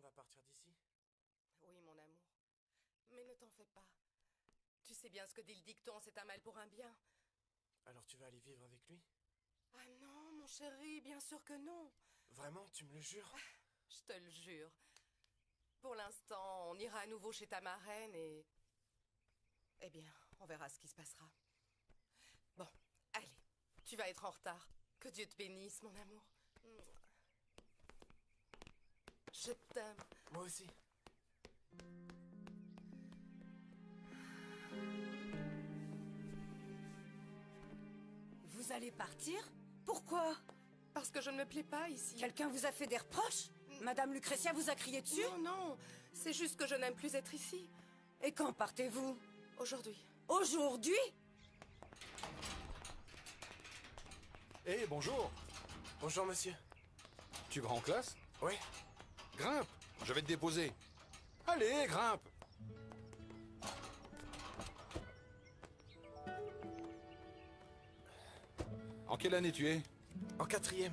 va partir d'ici? Oui, mon amour. Mais ne t'en fais pas. Tu sais bien ce que dit le dicton, c'est un mal pour un bien. Alors tu vas aller vivre avec lui? Ah non, mon chéri, bien sûr que non. Vraiment, tu me le jures? Je te le jure. Pour l'instant, on ira à nouveau chez ta marraine et... Eh bien, on verra ce qui se passera. Bon, allez, tu vas être en retard. Que Dieu te bénisse, mon amour. Je t'aime. Moi aussi. Vous allez partir? Pourquoi? Parce que je ne me plais pas ici. Quelqu'un vous a fait des reproches? Madame Lucretia vous a crié dessus? Non, non, c'est juste que je n'aime plus être ici. Et quand partez-vous? Aujourd'hui. Aujourd'hui? Eh, bonjour. Bonjour, monsieur. Tu vas en classe? Oui. Grimpe, je vais te déposer. Allez, grimpe. En quelle année tu es? En 4e.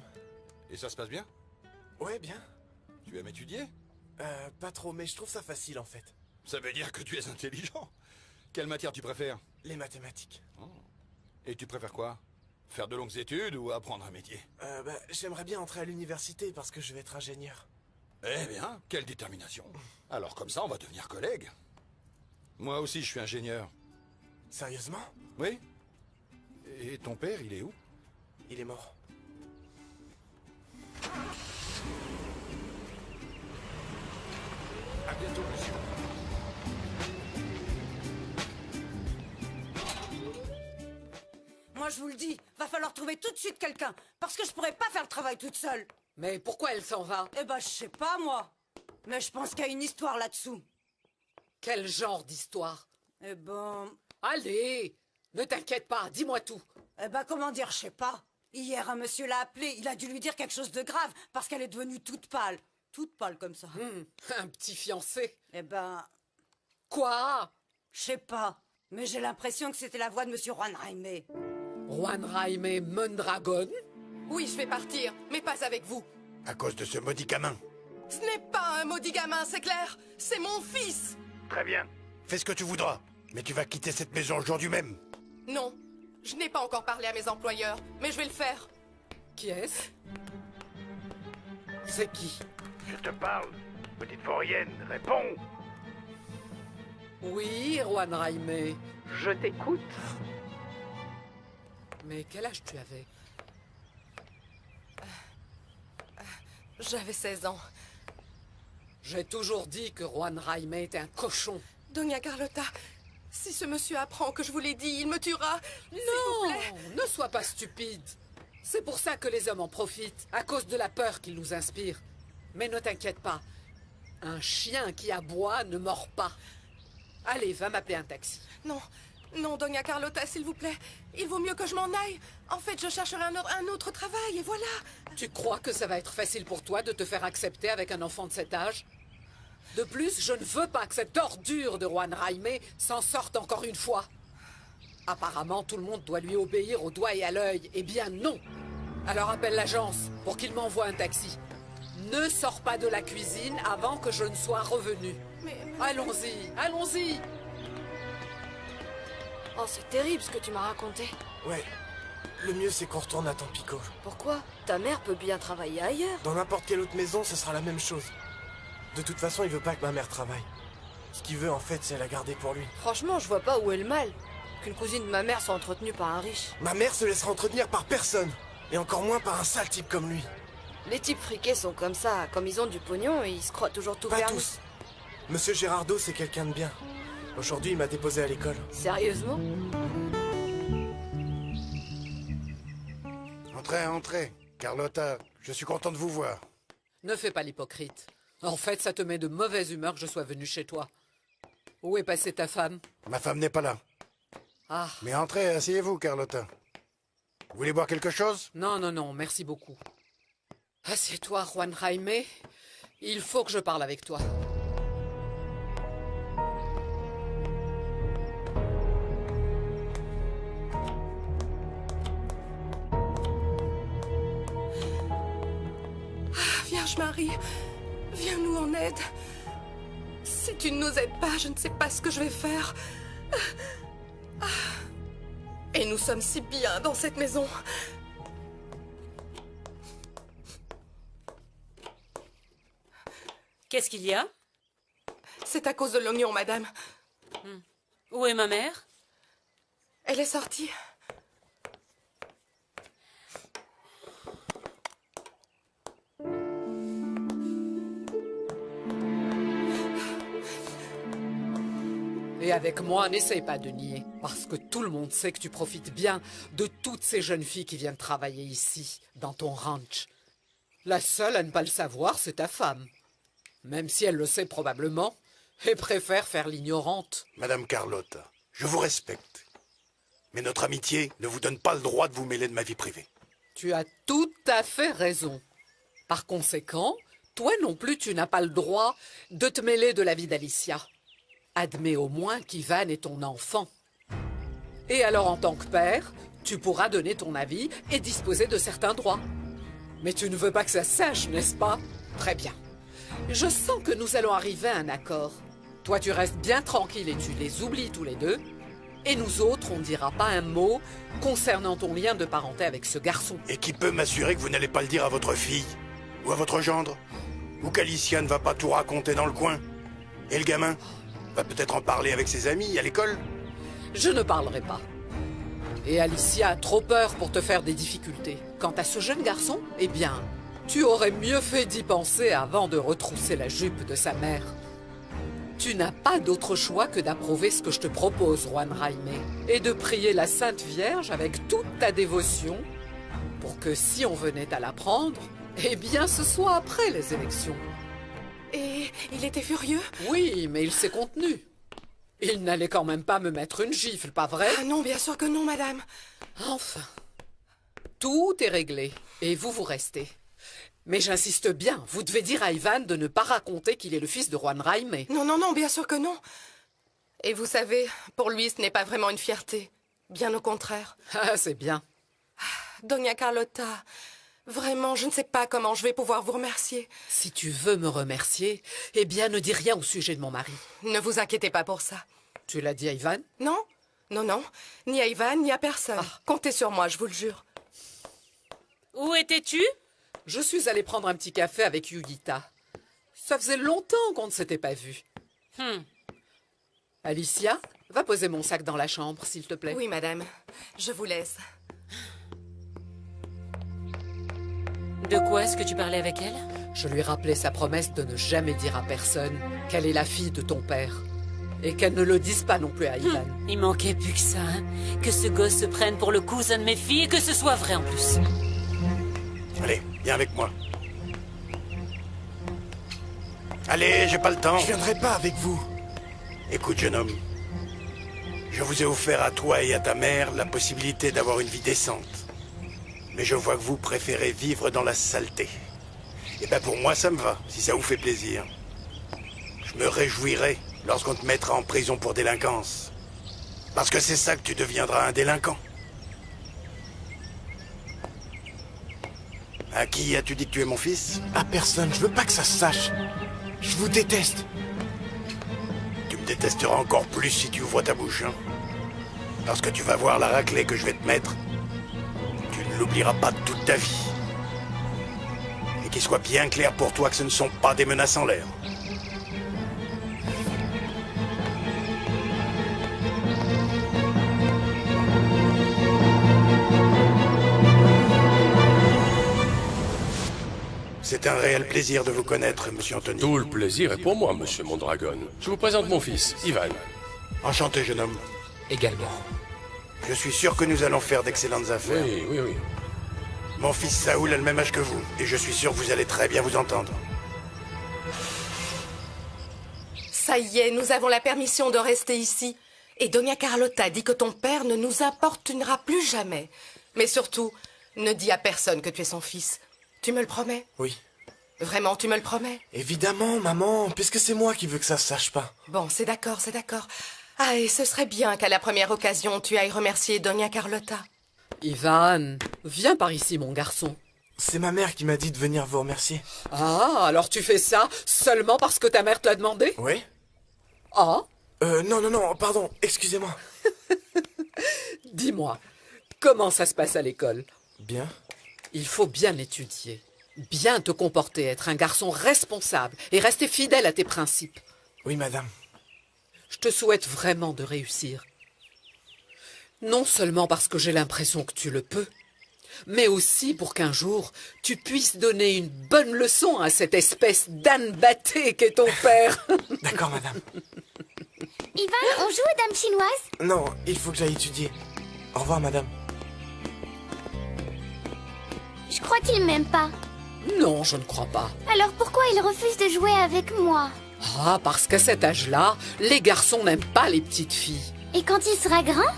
Et ça se passe bien? Ouais, bien. Tu aimes étudier? Pas trop, mais je trouve ça facile, en fait. Ça veut dire que tu es intelligent. Quelle matière tu préfères? Les mathématiques. Oh. Et tu préfères quoi? Faire de longues études ou apprendre un métier? J'aimerais bien entrer à l'université parce que je vais être ingénieur. Eh bien, quelle détermination. Alors comme ça, on va devenir collègues. Moi aussi, je suis ingénieur. Sérieusement? Oui? Et ton père, il est où? Il est mort. À bientôt, monsieur. Moi je vous le dis, va falloir trouver tout de suite quelqu'un, parce que je pourrais pas faire le travail toute seule. Mais pourquoi elle s'en va? Eh ben je sais pas moi. Mais je pense qu'il y a une histoire là-dessous. Quel genre d'histoire? Eh ben... Allez, ne t'inquiète pas, dis-moi tout. Eh ben comment dire, je sais pas. Hier un monsieur l'a appelée, il a dû lui dire quelque chose de grave, parce qu'elle est devenue toute pâle. Toute pâle comme ça. Un petit fiancé. Eh ben... Quoi? Je sais pas. Mais j'ai l'impression que c'était la voix de monsieur Juan Jaime. Juan Jaime Mondragon? Oui, je vais partir, mais pas avec vous. À cause de ce maudit gamin. Ce n'est pas un maudit gamin, c'est clair. C'est mon fils. Très bien. Fais ce que tu voudras. Mais tu vas quitter cette maison aujourd'hui même. Non, je n'ai pas encore parlé à mes employeurs, mais je vais le faire. Qui est-ce? C'est qui? Je te parle. Petite vaurienne, réponds. Oui, Juan Jaime. Je t'écoute. Mais quel âge tu avais? J'avais 16 ans. J'ai toujours dit que Juan Jaime était un cochon. Doña Carlota, si ce monsieur apprend que je vous l'ai dit, il me tuera. Non, ne sois pas stupide. C'est pour ça que les hommes en profitent, à cause de la peur qu'ils nous inspirent. Mais ne t'inquiète pas, un chien qui aboie ne mord pas. Allez, va m'appeler un taxi. Non, non, Doña Carlota, s'il vous plaît. Il vaut mieux que je m'en aille. En fait, je chercherai un autre travail, et voilà. Tu crois que ça va être facile pour toi de te faire accepter avec un enfant de cet âge? De plus, je ne veux pas que cette ordure de Juan Jaime s'en sorte encore une fois. Apparemment, tout le monde doit lui obéir au doigt et à l'œil. Eh bien, non. Alors appelle l'agence pour qu'il m'envoie un taxi. Ne sors pas de la cuisine avant que je ne sois revenu. Allons-y, allons-y. Oh, c'est terrible ce que tu m'as raconté. Ouais. Le mieux, c'est qu'on retourne à Tampico. Pourquoi? Ta mère peut bien travailler ailleurs. Dans n'importe quelle autre maison, ce sera la même chose. De toute façon, il veut pas que ma mère travaille. Ce qu'il veut, en fait, c'est la garder pour lui. Franchement, je vois pas où est le mal. Qu'une cousine de ma mère soit entretenue par un riche. Ma mère se laissera entretenir par personne. Et encore moins par un sale type comme lui. Les types friqués sont comme ça. Comme ils ont du pognon, et ils se croient toujours tout Pas permis. tous. Monsieur Gérardo, c'est quelqu'un de bien. Aujourd'hui, il m'a déposé à l'école. Sérieusement? Entrez, entrez. Carlotta, je suis content de vous voir. Ne fais pas l'hypocrite. En fait, ça te met de mauvaise humeur que je sois venu chez toi. Où est passée ta femme? Ma femme n'est pas là. Ah, Mais entrez, asseyez-vous, Carlotta. Vous voulez boire quelque chose? non, non, non, merci beaucoup. Assieds-toi, Juan Jaime. Il faut que je parle avec toi. Vierge Marie, Viens-nous en aide. Si tu ne nous aides pas, je ne sais pas ce que je vais faire. Et nous sommes si bien dans cette maison. Qu'est-ce qu'il y a? C'est à cause de l'oignon, madame. Où est ma mère? Elle est sortie. Et avec moi, n'essaye pas de nier, parce que tout le monde sait que tu profites bien de toutes ces jeunes filles qui viennent travailler ici, dans ton ranch. La seule à ne pas le savoir, c'est ta femme. Même si elle le sait probablement, et préfère faire l'ignorante. Madame Carlotta, je vous respecte. Mais notre amitié ne vous donne pas le droit de vous mêler de ma vie privée. Tu as tout à fait raison. Par conséquent, toi non plus, tu n'as pas le droit de te mêler de la vie d'Alicia. Admets au moins qu'Ivan est ton enfant. Et alors, en tant que père, tu pourras donner ton avis et disposer de certains droits. Mais tu ne veux pas que ça se sache, n'est-ce pas? Très bien. Je sens que nous allons arriver à un accord. Toi, tu restes bien tranquille et tu les oublies tous les deux. Et nous autres, on ne dira pas un mot concernant ton lien de parenté avec ce garçon. Et qui peut m'assurer que vous n'allez pas le dire à votre fille? Ou à votre gendre? Ou qu'Alicia ne va pas tout raconter dans le coin? Et le gamin va peut-être en parler avec ses amis à l'école? Je ne parlerai pas. Et Alicia a trop peur pour te faire des difficultés. Quant à ce jeune garçon, eh bien, tu aurais mieux fait d'y penser avant de retrousser la jupe de sa mère. Tu n'as pas d'autre choix que d'approuver ce que je te propose, Juan Jaime, et de prier la Sainte Vierge avec toute ta dévotion pour que si on venait à l'apprendre, eh bien, ce soit après les élections. Et il était furieux? Oui, mais il s'est contenu. Il n'allait quand même pas me mettre une gifle, pas vrai? Ah non, bien sûr que non, madame. Enfin, tout est réglé, et vous restez. Mais j'insiste bien, vous devez dire à Ivan de ne pas raconter qu'il est le fils de Juan Jaime. Non, non, non, bien sûr que non. Et vous savez, pour lui, ce n'est pas vraiment une fierté. Bien au contraire. Ah, c'est bien. Doña Carlotta, vraiment, je ne sais pas comment je vais pouvoir vous remercier. Si tu veux me remercier, eh bien, ne dis rien au sujet de mon mari. Ne vous inquiétez pas pour ça. Tu l'as dit à Ivan? Non, non, non. Ni à Ivan, ni à personne. Comptez sur moi, je vous le jure. Où étais-tu? Je suis allée prendre un petit café avec Yugita. Ça faisait longtemps qu'on ne s'était pas vus. Alicia, va poser mon sac dans la chambre, s'il te plaît. Oui, madame. Je vous laisse. De quoi est-ce que tu parlais avec elle? Je lui rappelais sa promesse de ne jamais dire à personne qu'elle est la fille de ton père. Et qu'elle ne le dise pas non plus à Ivan. Il manquait plus que ça, hein? Que ce gosse se prenne pour le cousin de mes filles et que ce soit vrai en plus. Allez, viens avec moi. Allez, j'ai pas le temps. Je viendrai pas avec vous. Écoute, jeune homme. Je vous ai offert à toi et à ta mère la possibilité d'avoir une vie décente. Mais je vois que vous préférez vivre dans la saleté. Et ben pour moi, ça me va, si ça vous fait plaisir. Je me réjouirai lorsqu'on te mettra en prison pour délinquance. Parce que c'est ça que tu deviendras un délinquant. À qui as-tu dit que tu es mon fils? À personne, je veux pas que ça se sache. Je vous déteste. Tu me détesteras encore plus si tu ouvres ta bouche, hein. Parce que tu vas voir la raclée que je vais te mettre. Tu ne l'oublieras pas toute ta vie. Et qu'il soit bien clair pour toi que ce ne sont pas des menaces en l'air. C'est un réel plaisir de vous connaître, monsieur Anthony. Tout le plaisir est pour moi, monsieur Mondragon. Je vous présente mon fils, Ivan. Enchanté, jeune homme. Également. Je suis sûr que nous allons faire d'excellentes affaires. Oui, oui, oui. Mon fils Saoul a le même âge que vous, et je suis sûr que vous allez très bien vous entendre. Ça y est, nous avons la permission de rester ici. Et Doña Carlotta dit que ton père ne nous importunera plus jamais. Mais surtout, ne dis à personne que tu es son fils. Tu me le promets? Oui. Vraiment, tu me le promets? Évidemment, maman, puisque c'est moi qui veux que ça se sache pas. Bon, c'est d'accord, c'est d'accord. Ah, et ce serait bien qu'à la première occasion, tu ailles remercier Doña Carlotta. Ivan, viens par ici, mon garçon. C'est ma mère qui m'a dit de venir vous remercier. Ah, alors tu fais ça seulement parce que ta mère te l'a demandé? Oui? Ah? Non, pardon, excusez-moi. Dis-moi, comment ça se passe à l'école? Bien. Il faut bien étudier, bien te comporter, être un garçon responsable et rester fidèle à tes principes. Oui, madame. Je te souhaite vraiment de réussir. Non seulement parce que j'ai l'impression que tu le peux, mais aussi pour qu'un jour, tu puisses donner une bonne leçon à cette espèce d'âne batté qu'est ton père. D'accord, madame. Ivan, on joue aux dames chinoises? Non, il faut que j'aille étudier. Au revoir, madame. Je crois qu'il m'aime pas. Non, je ne crois pas. Alors pourquoi il refuse de jouer avec moi? Ah, parce qu'à cet âge-là, les garçons n'aiment pas les petites filles. Et quand il sera grand?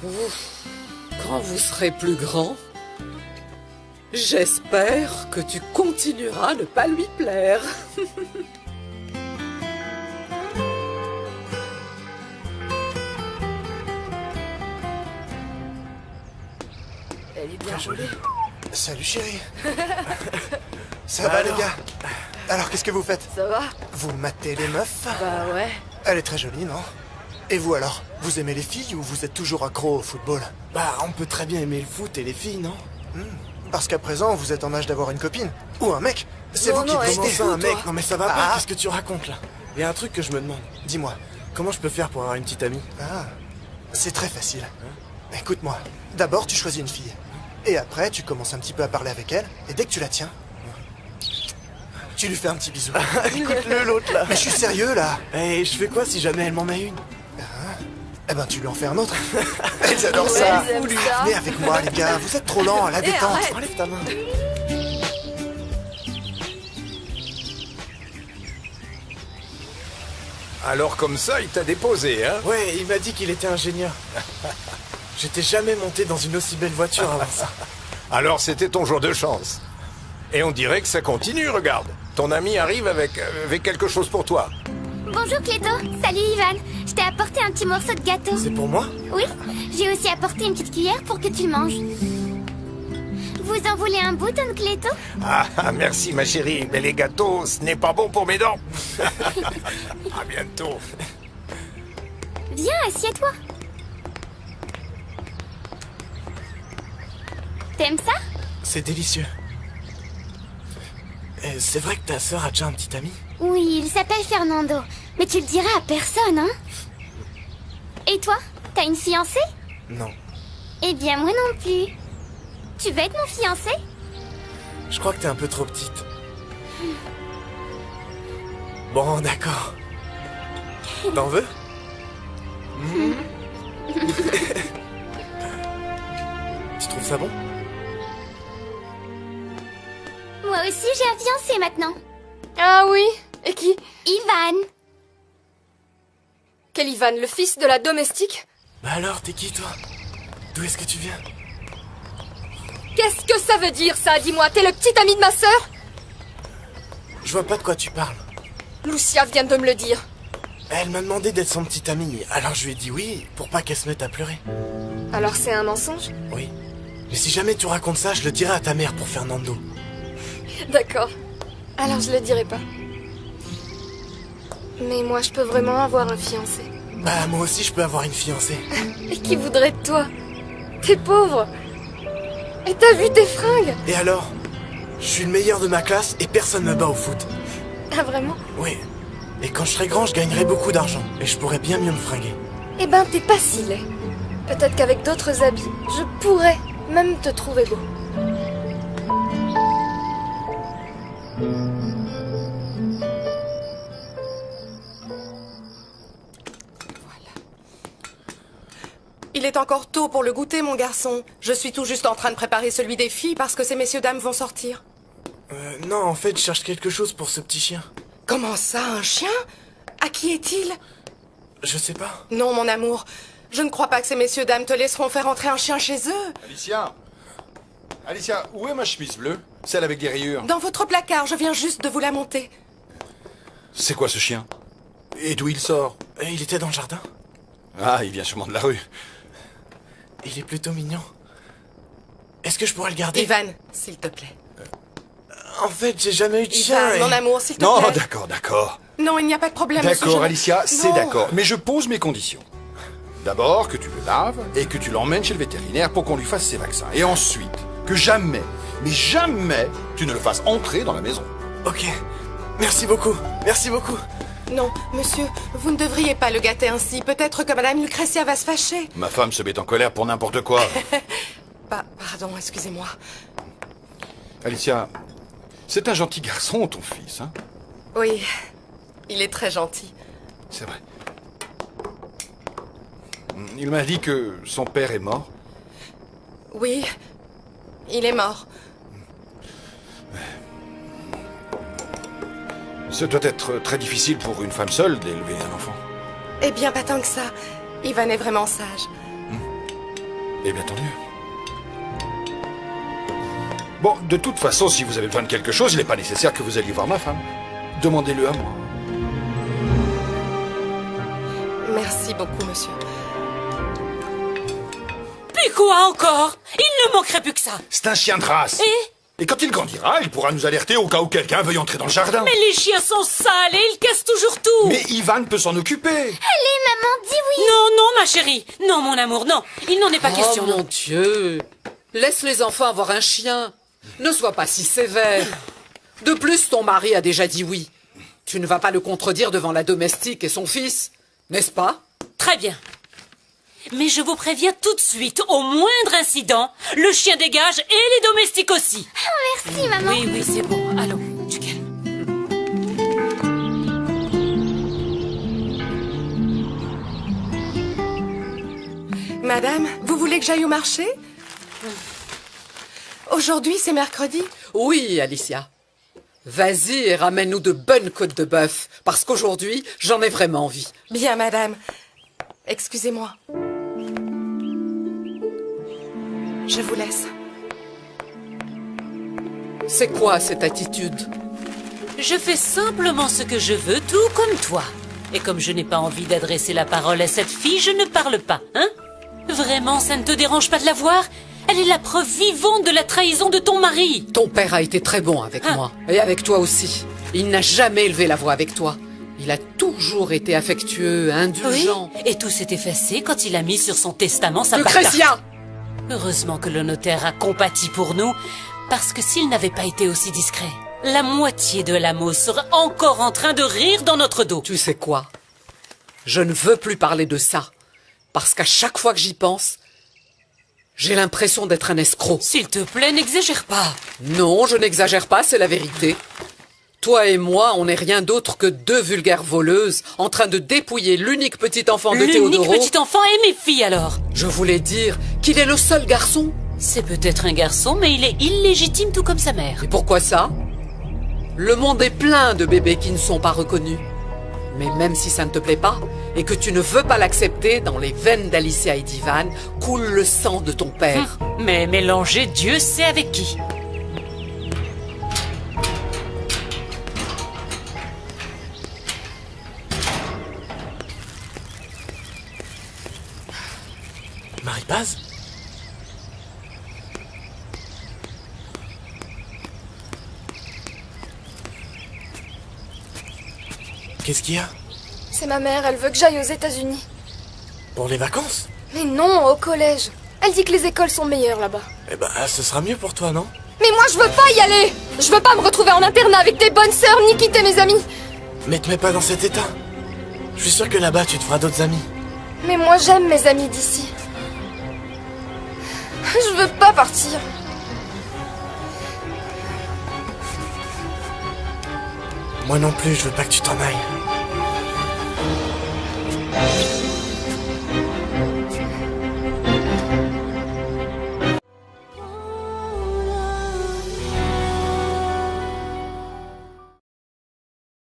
Ouf. Quand vous serez plus grand, j'espère que tu continueras à ne pas lui plaire. Elle est bien jolie. Salut chérie. Ça va les gars? Alors qu'est-ce que vous faites? Ça va? Vous matez les meufs? Bah ouais. Elle est très jolie, non? Et vous alors? Vous aimez les filles ou vous êtes toujours accro au football? Bah, on peut très bien aimer le foot et les filles, non? Parce qu'à présent, vous êtes en âge d'avoir une copine. Ou un mec. C'est Non, vous qui non, décidez. Comment ça, un mec? Non mais ça va pas, Ah. qu'est-ce que tu racontes là? Il y a un truc que je me demande. Dis-moi. Comment je peux faire pour avoir une petite amie? Ah, c'est très facile. Écoute-moi. D'abord, tu choisis une fille. Et après, tu commences un petit peu à parler avec elle. Et dès que tu la tiens, tu lui fais un petit bisou. Écoute-le, l'autre là. Mais je suis sérieux là. Et je fais quoi si jamais elle m'en met une? Eh ben, tu lui en fais un autre. Elles adorent ça. Elles aiment ça. Venez avec moi, les gars. Vous êtes trop lents à la détente. arrête. Enlève ta main. Alors comme ça, il t'a déposé, hein? Ouais, il m'a dit qu'il était ingénieur. J'étais jamais monté dans une aussi belle voiture avant ça. Alors c'était ton jour de chance. Et on dirait que ça continue, regarde. Ton ami arrive avec quelque chose pour toi. Bonjour Cléto. Salut Ivan. Je t'ai apporté un petit morceau de gâteau. C'est pour moi? Oui, j'ai aussi apporté une petite cuillère pour que tu le manges. Vous en voulez un bout, Don Cléto? Ah, merci ma chérie, mais les gâteaux, ce n'est pas bon pour mes dents. À bientôt. Viens, assieds-toi. T'aimes ça? C'est délicieux. Et c'est vrai que ta sœur a déjà un petit ami? Oui, il s'appelle Fernando. Mais tu le diras à personne, hein? Et toi? T'as une fiancée? Non. Eh bien, moi non plus. Tu veux être mon fiancé? Je crois que t'es un peu trop petite. Bon, d'accord. T'en veux? Tu trouves ça bon? Moi aussi, j'ai un fiancé maintenant. Ah oui? Et qui? Ivan. Quel Ivan, le fils de la domestique? Bah alors, t'es qui, toi? D'où est-ce que tu viens? Qu'est-ce que ça veut dire, ça? Dis-moi, t'es le petit ami de ma sœur? Je vois pas de quoi tu parles. Lucia vient de me le dire. Elle m'a demandé d'être son petit ami, alors je lui ai dit oui, pour pas qu'elle se mette à pleurer. Alors c'est un mensonge? Oui. Mais si jamais tu racontes ça, je le dirai à ta mère pour Fernando. D'accord. Alors je le dirai pas. Mais moi, je peux vraiment avoir un fiancé. Bah, moi aussi, je peux avoir une fiancée. Et qui voudrait de toi? T'es pauvre. Et t'as vu tes fringues? Et alors? Je suis le meilleur de ma classe et personne me bat au foot. Ah vraiment? Oui. Et quand je serai grand, je gagnerai beaucoup d'argent. Et je pourrais bien mieux me fringuer. Eh ben, t'es pas si laid. Peut-être qu'avec d'autres habits, je pourrais même te trouver beau. Il est encore tôt pour le goûter, mon garçon. Je suis tout juste en train de préparer celui des filles parce que ces messieurs dames vont sortir. Non, en fait, je cherche quelque chose pour ce petit chien. Comment ça, un chien? À qui est-il? Je sais pas. Non, mon amour. Je ne crois pas que ces messieurs dames te laisseront faire entrer un chien chez eux. Alicia, où est ma chemise bleue? Celle avec des rayures. Dans votre placard, je viens juste de vous la monter. C'est quoi ce chien? Et d'où il sort? Et il était dans le jardin. Ah, il vient sûrement de la rue. Il est plutôt mignon. Est-ce que je pourrais le garder? Ivan, s'il te plaît. En fait, j'ai jamais eu de chien. Ivan, mon amour, s'il te Non, plaît. d'accord, d'accord. Non, il n'y a pas de problème, monsieur. D'accord, je- Alicia, c'est Non. d'accord. Mais je pose mes conditions. D'abord, que tu le laves et que tu l'emmènes chez le vétérinaire pour qu'on lui fasse ses vaccins. Et ensuite, que jamais, mais jamais, tu ne le fasses entrer dans la maison. Ok. Merci beaucoup. Merci beaucoup. Non, monsieur, vous ne devriez pas le gâter ainsi. Peut-être que Madame Lucretia va se fâcher. Ma femme se met en colère pour n'importe quoi. Pardon, excusez-moi. Alicia, c'est un gentil garçon, ton fils, hein? Oui, il est très gentil. C'est vrai. Il m'a dit que son père est mort. Oui, il est mort. Ce doit être très difficile pour une femme seule d'élever un enfant. Eh bien, pas tant que ça. Ivan est vraiment sage. Eh bien, tant mieux. Bon, de toute façon, si vous avez besoin de quelque chose, il n'est pas nécessaire que vous alliez voir ma femme. Demandez-le à moi. Merci beaucoup, monsieur. Puis quoi encore? Il ne manquerait plus que ça. C'est un chien de race. Et quand il grandira, il pourra nous alerter au cas où quelqu'un veuille entrer dans le jardin. Mais les chiens sont sales et ils cassent toujours tout. Mais Ivan peut s'en occuper. Allez, maman, dis oui. Non, non, ma chérie. Non, mon amour, non. Il n'en est pas question. Oh mon Dieu. Laisse les enfants avoir un chien. Ne sois pas si sévère. De plus, ton mari a déjà dit oui. Tu ne vas pas le contredire devant la domestique et son fils, n'est-ce pas? Très bien. Mais je vous préviens tout de suite, au moindre incident, le chien dégage et les domestiques aussi. Oh, merci, maman. Oui, oui, c'est bon. Allons, du calme. Madame, vous voulez que j'aille au marché? Aujourd'hui, c'est mercredi? Oui, Alicia. Vas-y et ramène-nous de bonnes côtes de bœuf, parce qu'aujourd'hui, j'en ai vraiment envie. Bien, madame. Excusez-moi. Je vous laisse. C'est quoi cette attitude? Je fais simplement ce que je veux, tout comme toi. Et comme je n'ai pas envie d'adresser la parole à cette fille, je ne parle pas, hein? Vraiment, ça ne te dérange pas de la voir? Elle est la preuve vivante de la trahison de ton mari. Ton père a été très bon avec moi. Et avec toi aussi. Il n'a jamais élevé la voix avec toi. Il a toujours été affectueux, indulgent. Oui, et tout s'est effacé quand il a mis sur son testament sa Lucretia! Heureusement que le notaire a compati pour nous, parce que s'il n'avait pas été aussi discret, la moitié de l'amo serait encore en train de rire dans notre dos. Tu sais quoi? Je ne veux plus parler de ça. Parce qu'à chaque fois que j'y pense, j'ai l'impression d'être un escroc. S'il te plaît, n'exagère pas. Non, je n'exagère pas, c'est la vérité. Toi et moi, on n'est rien d'autre que deux vulgaires voleuses en train de dépouiller l'unique petit enfant de Théodoro. L'unique petit enfant et mes filles alors. Je voulais dire qu'il est le seul garçon. C'est peut-être un garçon, mais il est illégitime tout comme sa mère. Et pourquoi ça? Le monde est plein de bébés qui ne sont pas reconnus. Mais même si ça ne te plaît pas, et que tu ne veux pas l'accepter, dans les veines d'Alicia et d'Ivan coule le sang de ton père. Mais mélanger Dieu sait avec qui. Marie-Paz? Qu'est-ce qu'il y a? C'est ma mère, elle veut que j'aille aux États-Unis. Pour les vacances? Mais non, au collège. Elle dit que les écoles sont meilleures là-bas. Eh ben, ce sera mieux pour toi, non? Mais moi, je veux pas y aller. Je veux pas me retrouver en internat avec des bonnes sœurs ni quitter mes amis. Mais te mets pas dans cet état. Je suis sûr que là-bas, tu te feras d'autres amis. Mais moi, j'aime mes amis d'ici. Je veux pas partir. Moi non plus, je veux pas que tu t'en ailles.